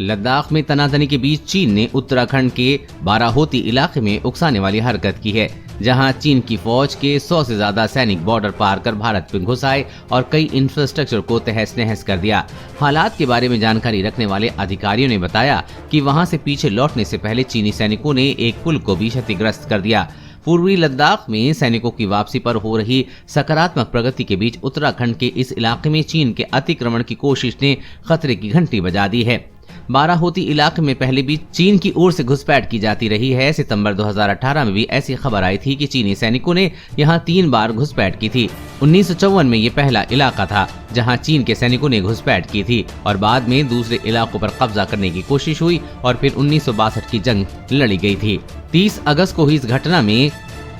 लद्दाख में तनातनी के बीच चीन ने उत्तराखंड के बाराहोती इलाके में उकसाने वाली हरकत की है, जहां चीन की फौज के 100 से ज्यादा सैनिक बॉर्डर पार कर भारत में घुस आए और कई इंफ्रास्ट्रक्चर को तहस नहस कर दिया। हालात के बारे में जानकारी रखने वाले अधिकारियों ने बताया कि वहां से पीछे लौटने से पहले चीनी सैनिकों ने एक पुल को भी क्षतिग्रस्त कर दिया। पूर्वी लद्दाख में सैनिकों की वापसी पर हो रही सकारात्मक प्रगति के बीच उत्तराखंड के इस इलाके में चीन के अतिक्रमण की कोशिश ने खतरे की घंटी बजा दी है। बाराहोती इलाके में पहले भी चीन की ओर से घुसपैठ की जाती रही है। सितंबर 2018 में भी ऐसी खबर आई थी कि चीनी सैनिकों ने यहां 3 बार घुसपैठ की थी। 1954 में ये पहला इलाका था जहां चीन के सैनिकों ने घुसपैठ की थी और बाद में दूसरे इलाकों पर कब्जा करने की कोशिश हुई और फिर 1962 की जंग लड़ी गई थी। 30 अगस्त को हुई इस घटना में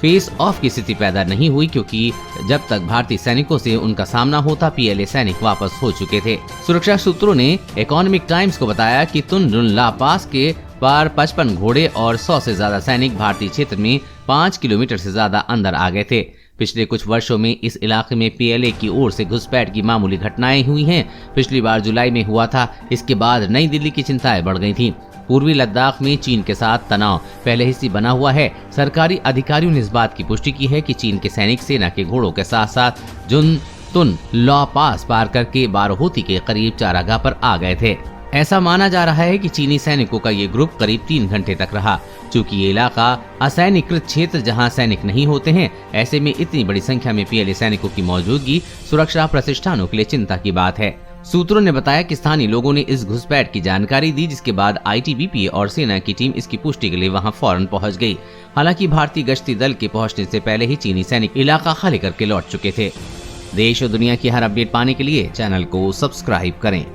फेस ऑफ की स्थिति पैदा नहीं हुई, क्योंकि जब तक भारतीय सैनिकों से उनका सामना होता पीएलए सैनिक वापस हो चुके थे। सुरक्षा सूत्रों ने इकोनॉमिक टाइम्स को बताया कि तुन ला पास के पार 55 घोड़े और 100 से ज्यादा सैनिक भारतीय क्षेत्र में 5 किलोमीटर से ज्यादा अंदर आ गए थे। पिछले कुछ वर्षों में इस इलाके में पीएलए की ओर से घुसपैठ की मामूली घटनाएं हुई हैं। पिछली बार जुलाई में हुआ था। इसके बाद नई दिल्ली की चिंताएं बढ़ गई थीं। पूर्वी लद्दाख में चीन के साथ तनाव पहले ही से बना हुआ है। सरकारी अधिकारियों ने इस बात की पुष्टि की है कि चीन के सैनिक सेना के घोड़ों के साथ साथ तुन ला पास पार करके बाराहोती के करीब चारागाह पर आ गए थे। ऐसा माना जा रहा है कि चीनी सैनिकों का ये ग्रुप करीब 3 घंटे तक रहा। चूंकि ये इलाका असैनिकृत क्षेत्र जहां सैनिक नहीं होते हैं, ऐसे में इतनी बड़ी संख्या में पीएलए सैनिकों की मौजूदगी सुरक्षा प्रतिष्ठानों के लिए चिंता की बात है। सूत्रों ने बताया कि स्थानीय लोगों ने इस घुसपैठ की जानकारी दी, जिसके बाद आईटीबीपी और सेना की टीम इसकी पुष्टि के लिए वहां फौरन पहुंच गई। हालांकि भारतीय गश्ती दल के पहुंचने से पहले ही चीनी सैनिक इलाका खाली करके लौट चुके थे। देश और दुनिया की हर अपडेट पाने के लिए चैनल को सब्सक्राइब करें।